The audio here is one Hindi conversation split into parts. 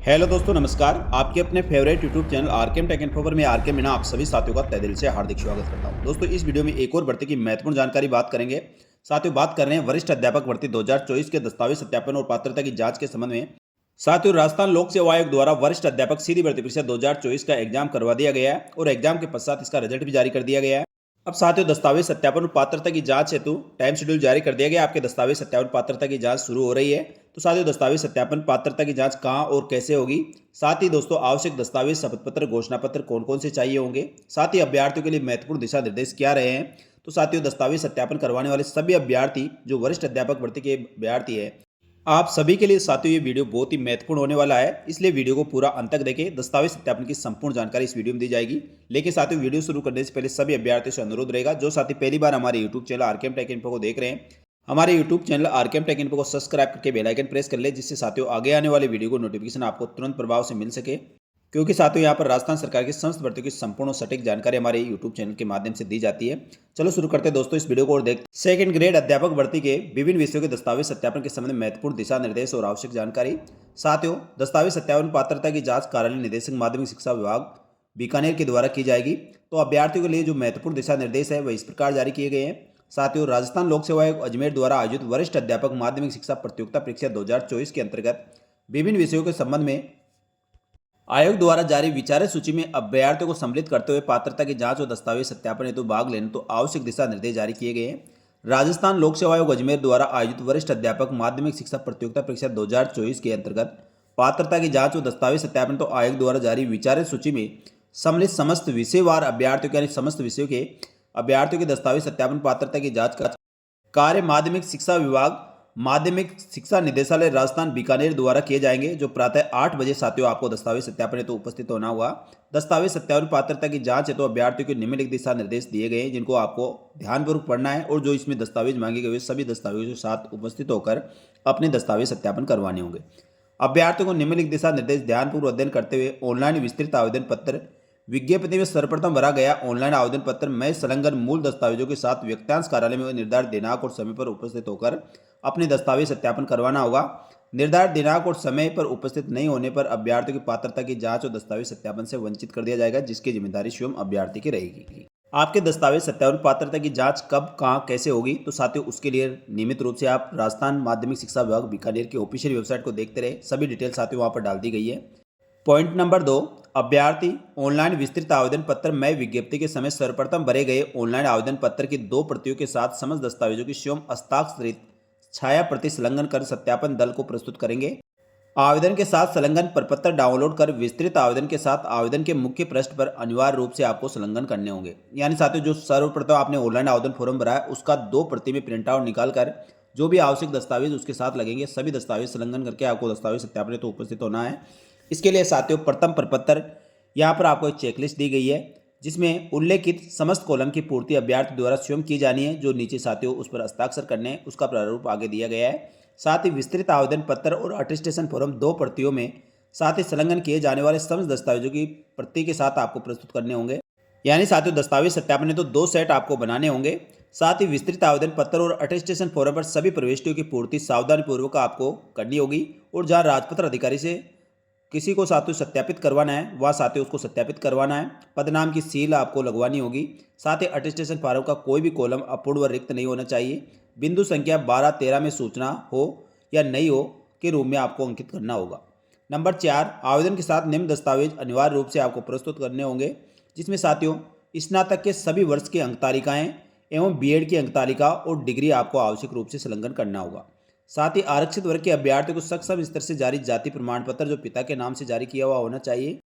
हेलो दोस्तों, नमस्कार। आपके अपने favourite YouTube channel RKM take info पर मैं आरकेएम मीना आप सभी साथियों का तहे दिल से हार्दिक स्वागत करता हूं। दोस्तों, इस वीडियो में एक और भर्ती की महत्वपूर्ण जानकारी बात करेंगे। साथियों, बात कर रहे हैं वरिष्ठ अध्यापक भर्ती 2024 के दस्तावेज सत्यापन और पात्रता की जांच के संबंध में। साथियों, राजस्थान लोक सेवा आयोग द्वारा वरिष्ठ अध्यापक सीधी भर्ती परीक्षा 2024 का एग्जाम करवा दिया गया है और एग्जाम के पश्चात इसका रिजल्ट भी जारी कर दिया गया है। अब साथियों, दस्तावेज सत्यापन और पात्रता की जांच हेतु टाइम शेड्यूल जारी कर दिया गया। आपके दस्तावेज सत्यापन पात्रता की जांच शुरू हो रही है। तो साथियों, दस्तावेज सत्यापन पात्रता की जांच कहां और कैसे होगी, साथ ही दोस्तों आवश्यक दस्तावेज शपथ पत्र घोषणा पत्र कौन कौन से चाहिए होंगे, साथ ही अभ्यर्थियों के लिए महत्वपूर्ण दिशा निर्देश क्या रहे हैं। तो साथियों, दस्तावेज सत्यापन करवाने वाले सभी अभ्यर्थी जो वरिष्ठ अध्यापक भर्ती के अभ्यर्थी है, आप सभी के लिए साथियों ये वीडियो बहुत ही महत्वपूर्ण होने वाला है, इसलिए वीडियो को पूरा अंत तक देखें। दस्तावेज सत्यापन की संपूर्ण जानकारी इस वीडियो में दी जाएगी। लेकिन साथियों, वीडियो शुरू करने से पहले सभी अभ्यर्थियों से अनुरोध रहेगा, जो साथी पहली बार हमारे YouTube channel RKM take info को देख रहे हैं, हमारे YouTube channel RKM take info को सब्सक्राइब करके बेल आइकन प्रेस कर ले, जिससे साथियों आगे आने वाले वीडियो को नोटिफिकेशन आपको तुरंत प्रभाव से मिल सके। क्योंकि साथियों, यहाँ पर राजस्थान सरकार की समस्त भर्तियों की संपूर्ण और सटीक जानकारी हमारे यूट्यूब चैनल के माध्यम से दी जाती है। चलो शुरू करते हैं दोस्तों इस वीडियो को और देखते हैं सेकंड ग्रेड अध्यापक भर्ती के विभिन्न विषयों के दस्तावेज सत्यापन के संबंध में महत्वपूर्ण दिशा निर्देश और आवश्यक जानकारी। साथियों, दस्तावेज सत्यापन पात्रता की जांच कार्यालय निदेशक माध्यमिक शिक्षा विभाग बीकानेर के द्वारा की जाएगी। तो अभ्यर्थियों के लिए जो महत्वपूर्ण दिशा निर्देश है वह इस प्रकार जारी किए गए हैं। साथियों, राजस्थान लोक सेवा आयोग अजमेर द्वारा आयोजित वरिष्ठ अध्यापक माध्यमिक शिक्षा प्रतियोगिता परीक्षा 2024 के अंतर्गत विभिन्न विषयों के संबंध में आयोग द्वारा जारी विचार सूची में अभ्यर्थियों को सम्मिलित करते हुए पात्रता की जांच और दस्तावेज सत्यापन हेतु भाग लेने तो आवश्यक दिशा निर्देश जारी किए गए हैं। राजस्थान लोक सेवा आयोग अजमेर द्वारा आयोजित वरिष्ठ अध्यापक माध्यमिक शिक्षा प्रतियोगिता परीक्षा 2024 के अंतर्गत पात्रता की जांच और दस्तावेज सत्यापन तो आयोग द्वारा जारी विचार सूची में सम्मिलित समस्त विषयवार अभ्यर्थियों के यानी समस्त विषयों के अभ्यर्थियों के दस्तावेज सत्यापन पात्रता की जांच का कार्य माध्यमिक शिक्षा विभाग माध्यमिक शिक्षा निदेशालय राजस्थान बीकानेर द्वारा किए जाएंगे, जो प्रातः 8 बजे साथियों आपको दस्तावेज सत्यापन हेतु उपस्थित होना होगा। दस्तावेज सत्यापन पात्रता की जांच हेतु अभ्यर्थियों के निम्नलिखित दिशा निर्देश दिए गए हैं, जिनको आपको ध्यानपूर्वक पढ़ना है और जो इसमें दस्तावेज मांगे गए सभी दस्तावेजों के साथ उपस्थित होकर अपने दस्तावेज सत्यापन करवाने होंगे। अभ्यर्थियों को निम्नलिखित दिशा निर्देश ध्यानपूर्वक अध्ययन करते हुए ऑनलाइन विस्तृत आवेदन पत्र विज्ञप्ति में सर्वप्रथम भरा गया ऑनलाइन आवेदन पत्र में संलग्न मूल दस्तावेजों के साथ व्यक्तांश कार्यालय में निर्धारित दिनांक और समय पर उपस्थित होकर अपने दस्तावेज सत्यापन करवाना होगा। निर्धारित दिनांक और समय पर उपस्थित नहीं होने पर अभ्यर्थियों की पात्रता की जांच और दस्तावेज सत्यापन से वंचित कर दिया जाएगा, जिसकी जिम्मेदारी स्वयं अभ्यर्थी की रहेगी। आपके दस्तावेज सत्यापन पात्रता की जांच कब कहां कैसे होगी, तो साथियों उसके लिए नियमित रूप से आप राजस्थान माध्यमिक शिक्षा विभाग बीकानेर की ऑफिशियल वेबसाइट को देखते रहे। सभी डिटेल साथियों वहां पर डाल दी गई है। पॉइंट नंबर 2, अभ्यर्थी ऑनलाइन विस्तृत आवेदन पत्र में विज्ञप्ति के समय सर्वप्रथम भरे गए ऑनलाइन आवेदन पत्र की 2 प्रतियों के साथ समस्त दस्तावेजों की स्वयं हस्ताक्षरित छाया प्रति संलग्न कर सत्यापन दल को प्रस्तुत करेंगे। आवेदन के साथ संलग्न प्रपत्र डाउनलोड कर विस्तृत आवेदन के साथ आवेदन के मुख्य पृष्ठ पर अनिवार्य रूप से आपको संलग्न करने होंगे। यानी साथियों, जो सर्वप्रथम आपने ऑनलाइन आवेदन फॉर्म भरा है उसका 2 प्रति में प्रिंट आउट निकाल कर जो भी आवश्यक दस्तावेज उसके साथ लगेंगे सभी दस्तावेज संलग्न करके आपको दस्तावेज सत्यापन तो उपस्थित होना है। इसके लिए साथियों प्रथम प्रपत्र यहाँ पर आपको एक चेकलिस्ट दी गई है, जिसमें उल्लेखित समस्त कॉलम की पूर्ति अभ्यर्थी द्वारा स्वयं की जानी है। जो नीचे साथियों उस पर हस्ताक्षर करने हैं उसका प्रारूप आगे दिया गया है। साथ ही विस्तृत आवेदन पत्र और अटेस्टेशन फॉर्म 2 प्रतियों में साथ ही संलग्न किए जाने वाले समस्त दस्तावेजों की प्रति के साथ आपको प्रस्तुत करने होंगे। यानी साथियों, दस्तावेज सत्यापन तो 2 सेट आपको बनाने होंगे। साथ ही विस्तृत आवेदन पत्र और अटेस्टेशन फॉर्म पर सभी प्रविष्टियों की पूर्ति सावधानीपूर्वक आपको करनी होगी और जहाँ राजपत्र अधिकारी से किसी को साथियों सत्यापित करवाना है वह साथियों उसको सत्यापित करवाना है। पदनाम की सील आपको लगवानी होगी। साथ ही अटेस्टेशन फॉर्म का कोई भी कॉलम अपूर्ण व रिक्त नहीं होना चाहिए। बिंदु संख्या 12-13 में सूचना हो या नहीं हो के रूप में आपको अंकित करना होगा। नंबर 4, आवेदन के साथ निम्न दस्तावेज अनिवार्य रूप से आपको प्रस्तुत करने होंगे, जिसमें साथियों स्नातक के सभी वर्ष की अंक तालिकाएँ एवं बीएड की अंक तालिका और डिग्री आपको आवश्यक रूप से संलग्न करना होगा। साथ ही आरक्षित वर्ग के अभ्यर्थियों को सक्षम स्तर से जारी जाति प्रमाण पत्र जो पिता के नाम से जारी किया हुआ होना चाहिए।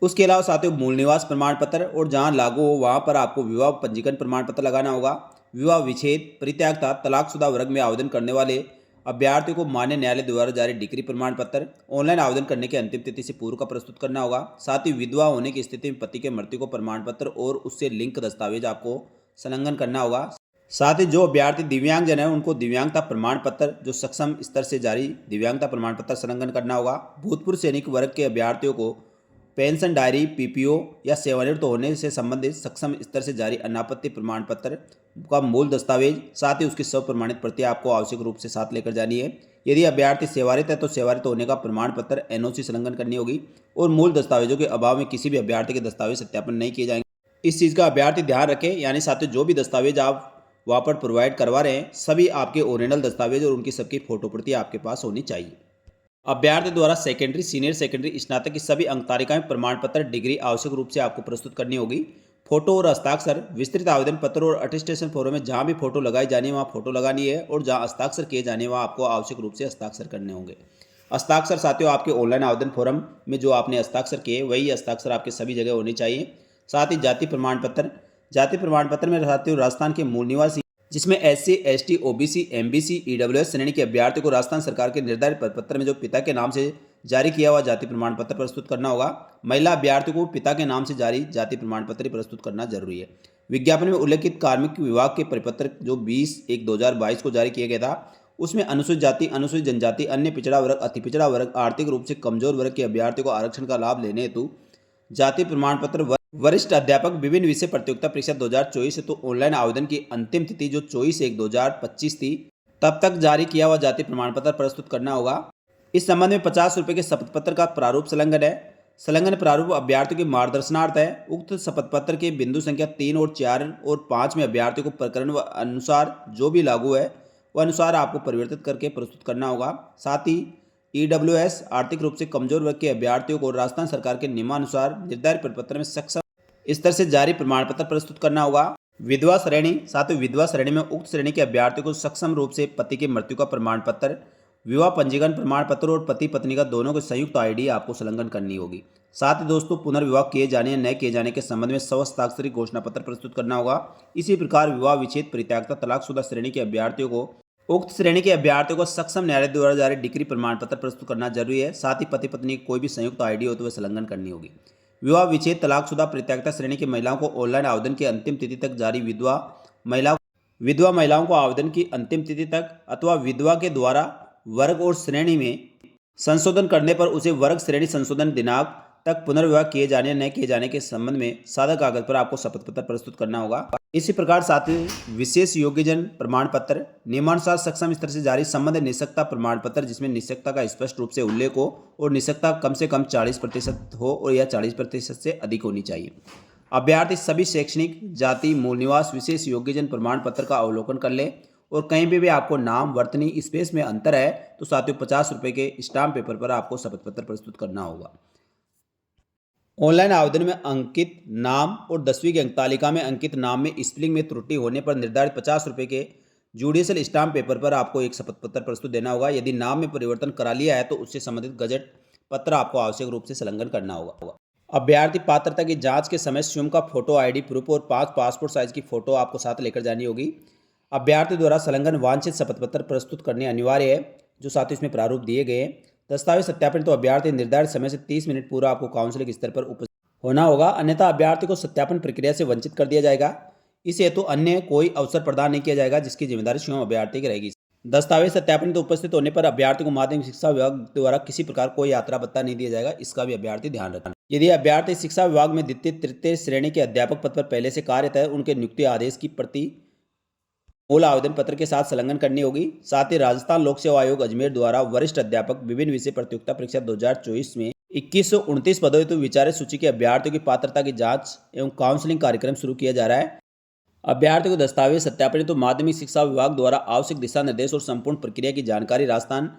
उसके अलावा साथियों मूल निवास प्रमाण पत्र और जहां लागू हो वहां पर आपको विवाह पंजीकरण प्रमाण पत्र लगाना होगा। विवाह विच्छेद परित्याग तथा तलाकशुदा वर्ग में आवेदन करने वाले अभ्यर्थियों को मान्य न्यायालय द्वारा जारी डिग्री प्रमाण पत्र ऑनलाइन आवेदन करने की अंतिम तिथि से पूर्व का प्रस्तुत करना होगा। साथ ही विधवा होने की स्थिति में पति के मृत्यु को प्रमाण पत्र और उससे लिंक दस्तावेज आपको संलग्न करना होगा। साथ ही जो अभ्यर्थी दिव्यांगजन है उनको दिव्यांगता प्रमाण पत्र जो सक्षम स्तर से जारी दिव्यांगता प्रमाण पत्र संलग्न करना होगा। भूतपूर्व सैनिक वर्ग के अभ्यर्थियों को पेंशन डायरी पीपीओ या सेवानिवृत्त होने से संबंधित सक्षम स्तर से जारी अनापत्ति प्रमाण पत्र का मूल दस्तावेज, साथ ही उसकी स्व प्रमाणित प्रति आपको आवश्यक रूप से साथ लेकर जानी है। यदि अभ्यर्थी सेवारत है तो सेवारत होने का प्रमाण पत्र एनओसी संलग्न करनी होगी और मूल दस्तावेजों के अभाव में किसी भी अभ्यर्थी के दस्तावेज सत्यापन नहीं किए जाएंगे। इस चीज़ का अभ्यर्थी ध्यान रखें, यानी साथियों जो भी दस्तावेज आप वहाँ पर प्रोवाइड करवा रहे हैं सभी आपके ओरिजिनल दस्तावेज और उनकी सबकी फोटो प्रति आपके पास होनी चाहिए। अभ्यर्थी द्वारा सेकेंडरी, सीनियर सेकेंडरी, स्नातक की सभी अंक तालिकाएं, प्रमाण पत्र, डिग्री आवश्यक रूप से आपको प्रस्तुत करनी होगी। फोटो और हस्ताक्षर विस्तृत आवेदन पत्र और अटेस्टेशन फॉर्म में जहां भी फोटो लगाई जानी है वहां फोटो लगानी है और जहां हस्ताक्षर किए जाने वहां आपको आवश्यक रूप से हस्ताक्षर करने होंगे। हस्ताक्षर साथियों आपके ऑनलाइन आवेदन फॉर्म में जो आपने हस्ताक्षर किए वही हस्ताक्षर आपके सभी जगह होने चाहिए। साथ ही जाति प्रमाण पत्र, जाति प्रमाण पत्र में साथियों राजस्थान के मूल निवासी जिसमें SC, ST, OBC, MBC, EWS श्रेणी के अभ्यर्थी को राजस्थान सरकार के निर्धारित प्रपत्र में जो पिता के नाम से जारी किया हुआ जाति प्रमाण पत्र प्रस्तुत करना होगा। महिला अभ्यर्थी को पिता के नाम से जारी जाति प्रमाण पत्र प्रस्तुत करना जरूरी है। विज्ञापन में उल्लेखित कार्मिक विभाग के परिपत्र जो 20/1/2022 को जारी किया गया था उसमें अनुसूचित जाति, अनुसूचित जनजाति, अन्य पिछड़ा वर्ग, अति पिछड़ा वर्ग, आर्थिक रूप से कमजोर वर्ग के अभ्यर्थी को आरक्षण का लाभ लेने हेतु जाति प्रमाण पत्र वरिष्ठ अध्यापक विभिन्न विषय प्रतियोगिता परीक्षा 2024 हेतु ऑनलाइन आवेदन की अंतिम तिथि जो 24/1/2025 थी तब तक जारी किया हुआ जाति प्रमाण पत्र प्रस्तुत करना होगा। इस संबंध में 50 रुपये के शपथ पत्र का प्रारूप संलग्न है। संलग्न प्रारूप अभ्यर्थियों के मार्गदर्शनार्थ है। उक्त शपथ पत्र के बिंदु संख्या 3 और 4 और 5 में अभ्यर्थियों को प्रकरण व अनुसार जो भी लागू है वह अनुसार आपको परिवर्तित करके प्रस्तुत करना होगा। साथ ही EWS आर्थिक रूप से कमजोर वर्ग के अभ्यर्थियों को राजस्थान सरकार के नियमानुसार निर्धारित प्रपत्र में सक्षम स्तर से जारी प्रमाण पत्र प्रस्तुत करना होगा। विधवा श्रेणी, साथ ही विधवा श्रेणी में उक्त श्रेणी के अभ्यर्थियों को सक्षम रूप से पति की मृत्यु का प्रमाण पत्र, विवाह पंजीकरण प्रमाण पत्र और पति पत्नी का दोनों को संयुक्त ID आपको संलग्न करनी होगी। साथ ही दोस्तों पुनर्विवाह किए जाने या न किए जाने के संबंध में स्वहस्ताक्षरी घोषणा पत्र प्रस्तुत करना होगा। इसी प्रकार विवाह विच्छेद परित्यागता तलाकशुदा श्रेणी के अभ्यर्थियों को उक्त श्रेणी के अभ्यर्थियों को सक्षम न्यायालय द्वारा जारी डिग्री प्रमाण पत्र प्रस्तुत करना जरूरी है। साथ ही पति पत्नी की कोई भी संयुक्त ID हो तो वह संलग्न करनी होगी। विवाह विच्छेद तलाकशुदा परित्यागता श्रेणी की महिलाओं को ऑनलाइन आवेदन की अंतिम तिथि तक जारी विधवा महिलाओं को आवेदन की अंतिम तिथि तक अथवा विधवा के द्वारा वर्ग और श्रेणी में संशोधन करने पर उसे वर्ग श्रेणी संशोधन दिनांक तक पुनर्विवाह किए जाने न किए जाने के संबंध में सादा कागज पर आपको शपथ पत्र प्रस्तुत करना होगा। इसी प्रकार साथ ही विशेष योग्यजन प्रमाण पत्र, नियमानुसार सक्षम स्तर से जारी संबंध निष्पक्षता प्रमाण पत्र जिसमें निष्पक्षता का स्पष्ट रूप से उल्लेख हो और निष्पक्षता कम से कम 40% हो और या 40% से अधिक होनी चाहिए। अभ्यर्थी सभी शैक्षणिक, जाति, मूल निवास, विशेष योग्यजन प्रमाण पत्र का अवलोकन कर ले और कहीं भी आपको नाम, वर्तनी, स्पेस में अंतर है तो साथियों 50 रुपये के स्टाम्प पेपर पर आपको शपथ पत्र प्रस्तुत करना होगा। ऑनलाइन आवेदन में अंकित नाम और 10वीं की अंक तालिका में अंकित नाम में स्पेलिंग में त्रुटि होने पर निर्धारित 50 रुपये के जुडिशियल स्टाम्प पेपर पर आपको एक शपथ पत्र प्रस्तुत देना होगा। यदि नाम में परिवर्तन करा लिया है तो उससे संबंधित गजट पत्र आपको आवश्यक रूप से संलग्न करना होगा। अभ्यर्थी पात्रता की जांच के समय स्वयं का फोटो ID प्रूफ और 5 पासपोर्ट साइज की फोटो आपको साथ लेकर जानी होगी। अभ्यर्थी द्वारा संलग्न वांछित शपथ पत्र प्रस्तुत करने अनिवार्य है जो साथ ही इसमें प्रारूप दिए गए हैं। दस्तावेज सत्यापन तो अभ्यर्थी निर्धारित समय से 30 मिनट पूरा आपको काउंसलिंग स्तर पर उपस्थित होना होगा, अन्यथा अभ्यर्थी को सत्यापन प्रक्रिया से वंचित कर दिया जाएगा। इस हेतु अन्य कोई अवसर प्रदान नहीं किया जाएगा जिसकी जिम्मेदारी स्वयं अभ्यर्थी की रहेगी। दस्तावेज सत्यापन तो उपस्थित होने पर अभ्यर्थी को माध्यमिक शिक्षा विभाग द्वारा किसी प्रकार कोई यात्रा भत्ता नहीं दिया जाएगा, इसका भी अभ्यर्थी ध्यान रखना। यदि अभ्यर्थी शिक्षा विभाग में द्वितीय तृतीय श्रेणी के अध्यापक पद पर पहले से कार्यरत है उनके नियुक्ति आदेश की प्रति मूल आवेदन पत्र के साथ संलग्न करनी होगी। साथ ही राजस्थान लोक सेवा आयोग अजमेर द्वारा वरिष्ठ अध्यापक विभिन्न विषय प्रतियोगिता परीक्षा 2024 में 2129 पदों हेतु विचारित सूची के अभ्यर्थियों की पात्रता की जांच एवं काउंसलिंग कार्यक्रम शुरू किया जा रहा है। अभ्यर्थी को दस्तावेज सत्यापन हेतु माध्यमिक शिक्षा विभाग द्वारा आवश्यक दिशा निर्देश और संपूर्ण प्रक्रिया की जानकारी राजस्थान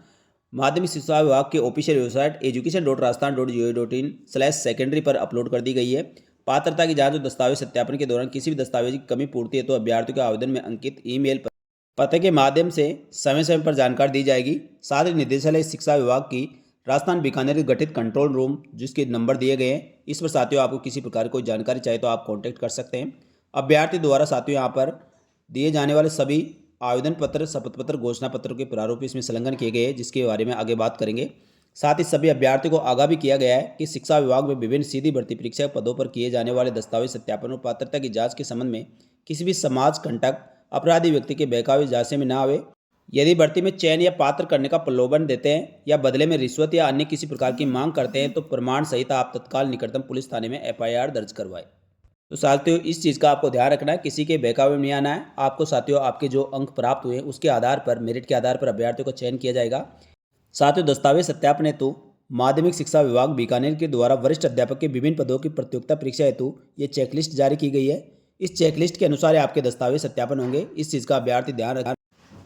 माध्यमिक शिक्षा विभाग के ऑफिशियल वेबसाइट education.rajasthan.go.in/secondary पर अपलोड कर दी गई है। पात्रता की जांच और दस्तावेज सत्यापन के दौरान किसी भी दस्तावेज की कमी पूर्ति है तो अभ्यर्थियों के आवेदन में अंकित ईमेल पते के माध्यम से समय समय पर जानकारी दी जाएगी। साथ ही निदेशालय शिक्षा विभाग की राजस्थान बीकानेर गठित कंट्रोल रूम जिसके नंबर दिए गए हैं, इस पर साथियों आपको किसी प्रकार कोई जानकारी चाहिए तो आप कॉन्टैक्ट कर सकते हैं। अभ्यर्थी द्वारा साथियों यहाँ पर दिए जाने वाले सभी आवेदन पत्र, शपथ पत्र, घोषणा पत्र के प्रारूप इसमें संलग्न किए गए हैं जिसके बारे में आगे बात करेंगे। साथ ही सभी अभ्यर्थियों को आगाह भी किया गया है कि शिक्षा विभाग में विभिन्न सीधी भर्ती परीक्षा पदों पर किए जाने वाले दस्तावेज सत्यापन और पात्रता की जांच के संबंध में किसी भी समाज कंटक अपराधी व्यक्ति के बहकावे जांचे में न आवे। यदि भर्ती में चयन या पात्र करने का प्रलोभन देते हैं या बदले में रिश्वत या अन्य किसी प्रकार की मांग करते हैं तो प्रमाण सहित आप तत्काल निकटतम पुलिस थाने में FIR दर्ज करवाएं। तो साथियों इस चीज़ का आपको ध्यान रखना है, किसी के बहकावे में नहीं आना है। आपको साथियों आपके जो अंक प्राप्त हुए उसके आधार पर, मेरिट के आधार पर अभ्यर्थियों का चयन किया जाएगा। साथियों दस्तावेज सत्यापन हेतु माध्यमिक शिक्षा विभाग बीकानेर के द्वारा वरिष्ठ अध्यापक के विभिन्न पदों की प्रतियोगिता परीक्षा हेतु ये चेकलिस्ट जारी की गई है। इस चेकलिस्ट के अनुसार ही आपके दस्तावेज सत्यापन होंगे। इस चीज़ का अभ्यर्थी ध्यान रखना।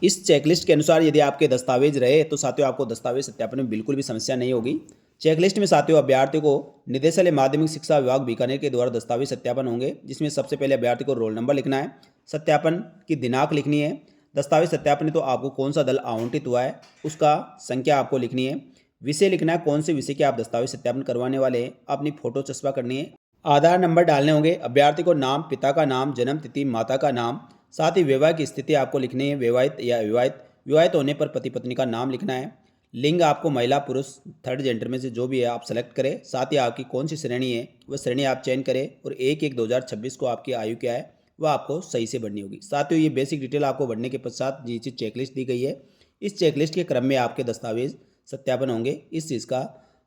इस चेकलिस्ट के अनुसार यदि आपके दस्तावेज रहे तो साथियों आपको दस्तावेज सत्यापन में बिल्कुल भी समस्या नहीं होगी। चेकलिस्ट में साथियों अभ्यर्थियों को निदेशालय माध्यमिक शिक्षा विभाग बीकानेर के द्वारा दस्तावेज सत्यापन होंगे, जिसमें सबसे पहले अभ्यर्थी को रोल नंबर लिखना है, सत्यापन की दिनांक लिखनी है, दस्तावेज सत्यापन तो आपको कौन सा दल आवंटित हुआ है उसका संख्या आपको लिखनी है, विषय लिखना है, कौन से विषय के आप दस्तावेज सत्यापन करवाने वाले हैं, अपनी फोटो चस्पा करनी है, आधार नंबर डालने होंगे, अभ्यर्थी को नाम, पिता का नाम, जन्म तिथि, माता का नाम, साथ ही वैवाहिक स्थिति आपको लिखनी है, विवाहित या अविवाहित, विवाहित होने पर पति पत्नी का नाम लिखना है, लिंग आपको महिला पुरुष थर्ड जेंडर में से जो भी है आप सेलेक्ट करें, साथ ही आपकी कौन सी श्रेणी है वह श्रेणी आप चयन करें और 1/1/2026 को आपकी आयु क्या है वह आपको सही से भरनी होगी। साथियों ये बेसिक डिटेल आपको भरने के पश्चात जी चीज चेकलिस्ट दी गई है, इस चेकलिस्ट के क्रम में आपके दस्तावेज सत्यापन होंगे। इस चीज़ का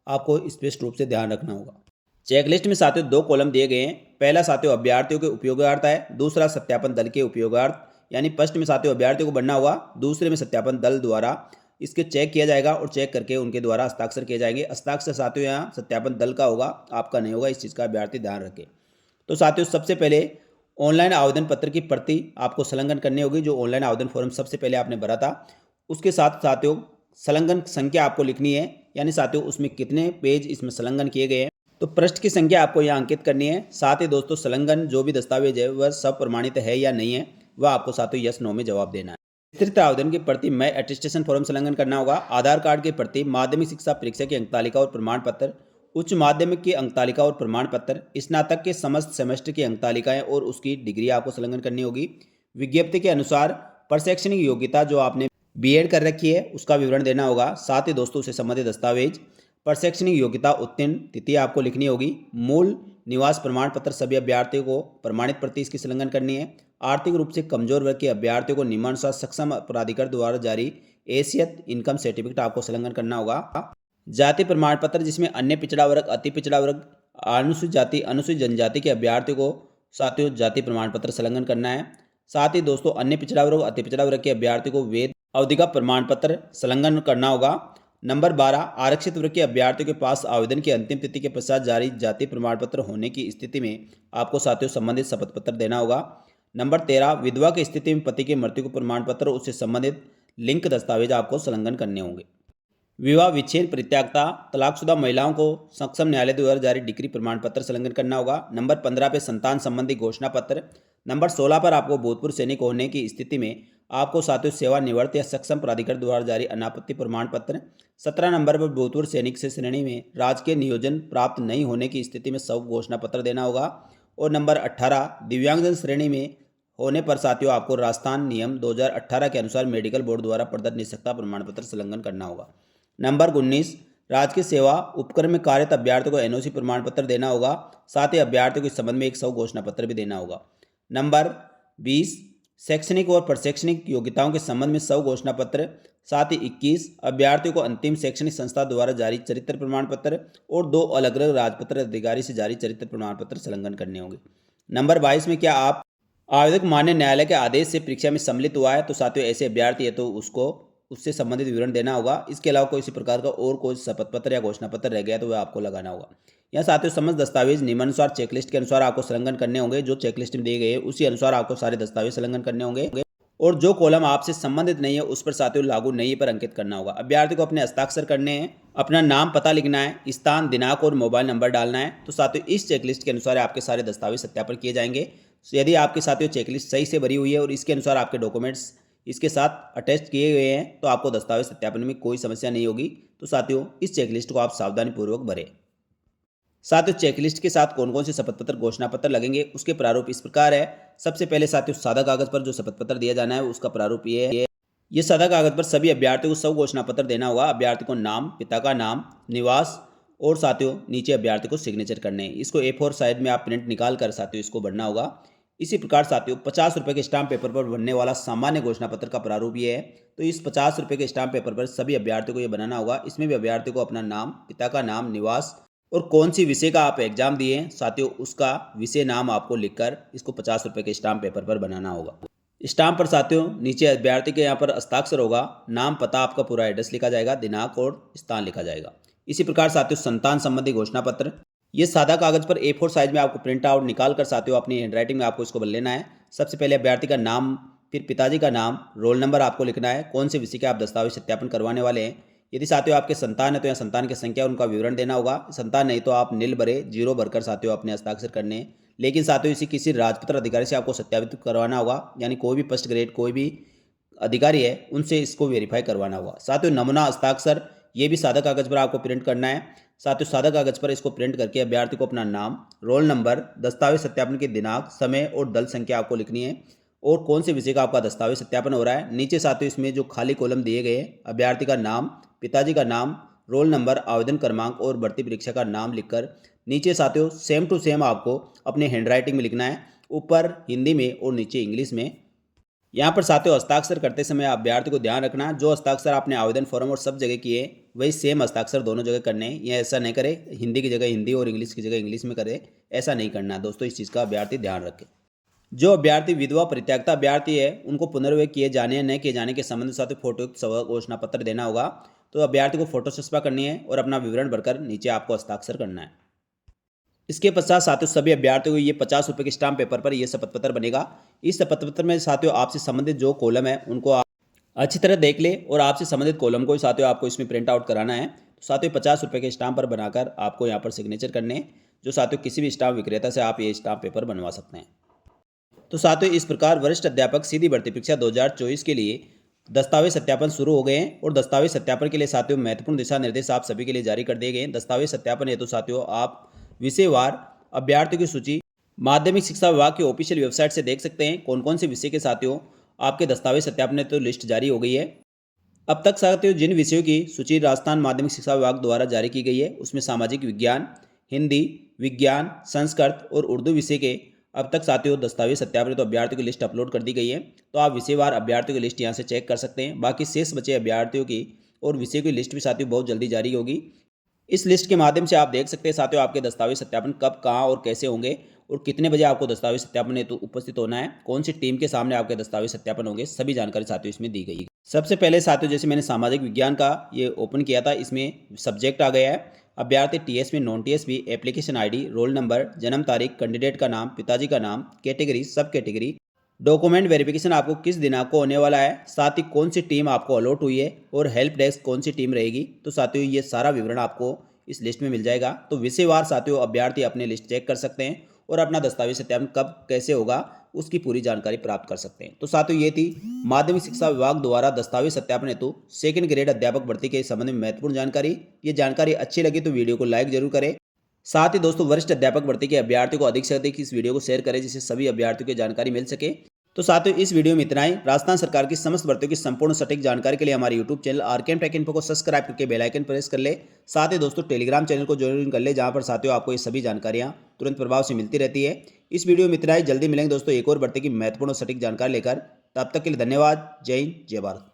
आपको स्पष्ट रूप से ध्यान रखना होगा। चेकलिस्ट में साथियों 2 कॉलम दिए गए हैं। पहला साथियों अभ्यर्थियों के उपयोगार्थ है, दूसरा सत्यापन दल के उपयोगार्थ। यानी फर्स्ट में साथियों अभ्यर्थियों को भरना होगा, दूसरे में सत्यापन दल द्वारा इसके चेक किया जाएगा और चेक करके उनके द्वारा हस्ताक्षर किए जाएंगे। हस्ताक्षर साथियों यहाँ सत्यापन दल का होगा, आपका नहीं होगा। इस चीज़ का अभ्यर्थी ध्यान रखें। तो साथियों सबसे पहले ऑनलाइन आवेदन पत्र की प्रति आपको संलग्न करनी होगी, जो ऑनलाइन आवेदन फॉर्म सबसे पहले आपने भरा था। उसके साथ साथियों संलग्न संख्या आपको लिखनी है, यानी साथियों उसमें कितने पेज इसमें संलग्न किए गए हैं, तो पृष्ठ की संख्या आपको यहाँ अंकित करनी है। साथ ही दोस्तों संलग्न जो भी दस्तावेज है वह सब प्रमाणित है या नहीं है वह आपको साथियों यस नो में जवाब देना है। विस्तृत आवेदन की प्रति में अटेस्टेशन फॉर्म संलग्न करना होगा। आधार कार्ड की प्रति, माध्यमिक शिक्षा परीक्षा की अंकतालिका और प्रमाण पत्र, उच्च माध्यमिक की अंकतालिका और प्रमाण पत्र, स्नातक के समस्त सेमेस्टर की अंकतालिकाएं और उसकी डिग्री आपको संलग्न करनी होगी। विज्ञप्ति के अनुसार प्रशैक्षणिक योग्यता जो आपने बीएड कर रखी है उसका विवरण देना होगा। साथ ही दोस्तों से संबंधित दस्तावेज, प्रशैक्षणिक योग्यता उत्तीर्ण तिथि आपको लिखनी होगी। मूल निवास प्रमाण पत्र सभी अभ्यर्थियों को प्रमाणित प्रति इसकी संलग्न करनी है। आर्थिक रूप से कमजोर वर्ग के अभ्यर्थियों को निम्नानुसार सक्षम प्राधिकार द्वारा जारी एशियत इनकम सर्टिफिकेट आपको संलग्न करना होगा। जाति प्रमाण पत्र जिसमें अन्य पिछड़ा वर्ग, अति पिछड़ा वर्ग, अनुसूचित जाति, अनुसूचित जनजाति के अभ्यर्थियों को साथियों जाति प्रमाण पत्र संलग्न करना है। साथ ही दोस्तों अन्य पिछड़ा वर्ग, अति पिछड़ा वर्ग के अभ्यर्थियों को वेद अवधि का प्रमाण पत्र संलग्न करना होगा। नंबर 12 आरक्षित वर्ग के अभ्यर्थियों के पास आवेदन की अंतिम तिथि के पश्चात जारी जाति प्रमाण पत्र होने की स्थिति में आपको साथियों संबंधित शपथ पत्र देना होगा। नंबर 13 विधवा की स्थिति में पति की मृत्यु को प्रमाण पत्र उससे संबंधित लिंक दस्तावेज आपको संलग्न करने होंगे। विवाह विच्छेद परित्यागता तलाकशुदा महिलाओं को सक्षम न्यायालय द्वारा जारी डिग्री प्रमाण पत्र संलग्न करना होगा। नंबर 15 पे संतान संबंधी घोषणा पत्र। नंबर 16 पर आपको भूतपूर्व सैनिक होने की स्थिति में आपको साथियों सेवानिवृत्त या सक्षम प्राधिकार द्वारा जारी अनापत्ति प्रमाण पत्र। 17 नंबर पर भूतपूर्व सैनिक से श्रेणी में राजकीय नियोजन प्राप्त नहीं होने की स्थिति में सब घोषणा पत्र देना होगा। और नंबर 18 दिव्यांगजन श्रेणी में होने पर साथियों आपको राजस्थान नियम 2018 के अनुसार मेडिकल बोर्ड द्वारा प्रदत्त निःशक्तता प्रमाण पत्र संलग्न करना होगा। नंबर 19 राजकीय सेवा उपक्रम में कार्यरत अभ्यर्थियों को एनओसी प्रमाण पत्र देना होगा। साथ ही अभ्यर्थियों के संबंध में एक सौ घोषणा पत्र भी देना होगा। नंबर 20 शैक्षणिक और प्रशैक्षणिक योग्यताओं के संबंध में 100 घोषणा पत्र। साथ ही 21 अभ्यर्थियों को अंतिम शैक्षणिक संस्था द्वारा जारी चरित्र प्रमाण पत्र और 2 अलग अलग राजपत्र अधिकारी से जारी चरित्र प्रमाण पत्र संलग्न करने होंगे। नंबर 22 में क्या आप आवेदक मान्य न्यायालय के आदेश से परीक्षा में सम्मिलित हुआ है तो साथियों ऐसे अभ्यर्थी है तो उससे संबंधित विवरण देना होगा। इसके अलावा कोई इसी प्रकार का और कोई शपथ पत्र या घोषणा पत्र रह गया तो वह आपको लगाना होगा। यहाँ साथियों समस्त दस्तावेज निम्नानुसार चेकलिस्ट के अनुसार आपको संलग्न करने होंगे। जो चेकलिस्ट में दिए गए उसी अनुसार आपको सारे दस्तावेज संलग्न करने होंगे और जो कॉलम आपसे संबंधित नहीं है उस पर साथियों लागू नहीं पर अंकित करना होगा। अभ्यर्थी को अपने हस्ताक्षर करने हैं, अपना नाम पता लिखना है, स्थान दिनांक और मोबाइल नंबर डालना है। तो साथियों इस चेकलिस्ट के अनुसार आपके सारे दस्तावेज सत्यापन किए जाएंगे। यदि आपके साथियों चेकलिस्ट सही से भरी हुई है और इसके अनुसार आपके डॉक्यूमेंट्स इसके साथ अटैच किए गए हैं तो आपको दस्तावेज सत्यापन में कोई समस्या नहीं होगी। तो साथियों इस चेकलिस्ट को आप सावधानीपूर्वक भरें। साथियों चेकलिस्ट के साथ कौन कौन से शपथ पत्र घोषणा पत्र लगेंगे उसके प्रारूप इस प्रकार है। सबसे पहले साथियों सादा कागज पर जो शपथ पत्र दिया जाना है उसका प्रारूप ये है। ये सादा कागज पर सभी अभ्यर्थियों को 100 घोषणा पत्र देना होगा। अभ्यर्थी को नाम, पिता का नाम, निवास और साथियों नीचे अभ्यर्थी को सिग्नेचर करने हैं। इसको A4 साइज में आप प्रिंट निकाल कर साथियों इसको भरना होगा। इसी प्रकार साथियों 50 रुपये के स्टाम्प पेपर पर बनने वाला सामान्य घोषणा पत्र का प्रारूप ये है। तो इस 50 रुपये के स्टाम्प पेपर पर सभी अभ्यर्थियों को ये बनाना होगा। इसमें भी अभ्यर्थी को अपना नाम, पिता का नाम, निवास और कौन सी विषय का आप एग्जाम दिए हैं साथियों, उसका विषय नाम आपको लिखकर इसको 50 रुपये के स्टाम्प पेपर पर बनाना होगा। स्टाम्प पर साथियों नीचे अभ्यर्थी के यहाँ पर हस्ताक्षर होगा, नाम पता आपका पूरा एड्रेस लिखा जाएगा, दिनांक और स्थान लिखा जाएगा। इसी प्रकार साथियों संतान संबंधी घोषणा पत्र, ये सादा कागज पर A4 साइज में आपको प्रिंट आउट निकाल कर साथियों अपनी हैंडराइटिंग में आपको इसको बदल लेना है। सबसे पहले अभ्यर्थी का नाम, फिर पिताजी का नाम, रोल नंबर आपको लिखना है, कौन से विषय के आप दस्तावेज सत्यापन करवाने वाले हैं। यदि साथियों आपके संतान है तो यहाँ संतान की संख्या उनका विवरण देना होगा, संतान नहीं तो आप नील भरे, जीरो भरकर साथियों अपने हस्ताक्षर करने हैं। लेकिन साथियों इसी किसी राजपत्र अधिकारी से आपको सत्यापित करवाना होगा, यानी कोई भी फर्स्ट ग्रेड कोई भी अधिकारी है उनसे इसको वेरीफाई करवाना होगा। साथियों नमूना हस्ताक्षर, ये भी सादा कागज पर आपको प्रिंट करना है। साथियों सादा कागज पर इसको प्रिंट करके अभ्यर्थी को अपना नाम, रोल नंबर, दस्तावेज सत्यापन की दिनांक, समय और दल संख्या आपको लिखनी है और कौन से विषय का आपका दस्तावेज सत्यापन हो रहा है। नीचे साथियों इसमें जो खाली कॉलम दिए गए हैं, अभ्यर्थी का नाम, पिताजी का नाम, रोल नंबर, आवेदन क्रमांक और भर्ती परीक्षा का नाम लिखकर नीचे साथियों सेम टू सेम आपको अपने हैंडराइटिंग में लिखना है, ऊपर हिंदी में और नीचे इंग्लिश में। यहाँ पर साथियों हस्ताक्षर करते समय अभ्यर्थी को ध्यान रखना, जो हस्ताक्षर आपने आवेदन फॉर्म और सब जगह किए वही सेम हस्ताक्षर दोनों जगह करने हैं। यह ऐसा नहीं करे हिंदी की जगह हिंदी और इंग्लिश की जगह इंग्लिश में करे, ऐसा नहीं करना दोस्तों, इस चीज़ का अभ्यर्थी ध्यान रखे। जो अभ्यर्थी विधवा परित्यक्ता अभ्यर्थी है उनको पुनर्विवाह किए जाने या न किए जाने के संबंध में साथियों फोटो घोषणा पत्र देना होगा। तो अभ्यर्थी को फोटो सस्पा करनी है और अपना विवरण भरकर नीचे आपको हस्ताक्षर करना है। इसके पश्चात साथियों सभी अभ्यर्थियों को ये 50 रुपये के स्टाम्प पेपर पर यह शपथ पत्र बनेगा। इस शपथ पत्र में साथियों आपसे संबंधित जो कॉलम है उनको आप अच्छी तरह देख ले और आपसे संबंधित कॉलम को साथियों आपको इसमें प्रिंट आउट कराना है। तो साथियों 50 रुपये के स्टाम्प पर बनाकर आपको यहाँ पर सिग्नेचर करने हैं, जो साथियों किसी भी स्टाम्प विक्रेता से आप ये स्टाम्प पेपर बनवा सकते हैं। तो साथियों इस प्रकार वरिष्ठ अध्यापक सीधी भर्ती परीक्षा 2024 के लिए दस्तावेज सत्यापन शुरू हो गए हैं और दस्तावेज सत्यापन के लिए साथियों महत्वपूर्ण दिशा निर्देश आप सभी के लिए जारी कर दिए गए हैं। दस्तावेज सत्यापन हेतु साथियों आप विषयवार अभ्यर्थियों की सूची माध्यमिक शिक्षा विभाग की ऑफिशियल वेबसाइट से देख सकते हैं। कौन कौन से विषय के साथियों आपके दस्तावेज सत्यापन हेतु लिस्ट जारी हो गई है। अब तक साथियों जिन विषयों की सूची राजस्थान माध्यमिक शिक्षा विभाग द्वारा जारी की गई है उसमें सामाजिक विज्ञान, हिंदी, विज्ञान, संस्कृत और उर्दू विषय के अब तक साथियों दस्तावेज सत्यापन तो अभ्यर्थियों की लिस्ट अपलोड कर दी गई है। तो आप विषयवार अभ्यर्थियों की लिस्ट यहाँ से चेक कर सकते हैं। बाकी शेष बचे अभ्यर्थियों की और विषय की लिस्ट भी साथियों बहुत जल्दी जारी होगी। इस लिस्ट के माध्यम से आप देख सकते हैं साथियों आपके दस्तावेज सत्यापन कब, कहाँ और कैसे होंगे और कितने बजे आपको दस्तावेज सत्यापन हेतु उपस्थित होना है, कौन सी टीम के सामने आपके दस्तावेज सत्यापन होंगे, सभी जानकारी साथियों इसमें दी गई है। सबसे पहले साथियों जैसे मैंने सामाजिक विज्ञान का ये ओपन किया था, इसमें सब्जेक्ट आ गया है अभ्यर्थी टीएस में, नॉन टीएस भी, एप्लीकेशन आईडी, रोल नंबर, जन्म तारीख, कैंडिडेट का नाम, पिताजी का नाम, कैटेगरी, सब कैटेगरी, डॉक्यूमेंट वेरिफिकेशन आपको किस दिनांक को होने वाला है, साथ ही कौन सी टीम आपको अलॉट हुई है और हेल्प डेस्क कौन सी टीम रहेगी। तो साथियों ये सारा विवरण आपको इस लिस्ट में मिल जाएगा। तो विषयवार साथियों अभ्यर्थी अपने लिस्ट चेक कर सकते हैं और अपना दस्तावेज सत्यापन कब कैसे होगा उसकी पूरी जानकारी प्राप्त कर सकते हैं। तो साथियों ये थी माध्यमिक शिक्षा विभाग द्वारा दस्तावेज सत्यापन हेतु सेकंड ग्रेड अध्यापक भर्ती के संबंध में महत्वपूर्ण जानकारी। ये जानकारी अच्छी लगी तो वीडियो को लाइक जरूर करें। साथ ही दोस्तों वरिष्ठ अध्यापक भर्ती के अभ्यर्थियों को अधिक से अधिक इस वीडियो को शेयर करें जिससे सभी अभ्यर्थियों को जानकारी मिल सके। तो साथियों इस वीडियो में इतना ही। राजस्थान सरकार की समस्त भर्तियों की संपूर्ण सटीक जानकारी के लिए हमारे YouTube channel RKM take info को सब्सक्राइब करके बेल आइकन प्रेस कर ले। साथ ही दोस्तों टेलीग्राम चैनल को ज्वाइन कर ले, जहां पर साथियों आपको ये सभी जानकारियां तुरंत प्रभाव से मिलती रहती है। इस वीडियो में इतना ही। जल्दी मिलेंगे दोस्तों एक और भर्ती की महत्वपूर्ण और सटीक जानकारी लेकर। तब तक के लिए धन्यवाद। जय हिंद, जय भारत।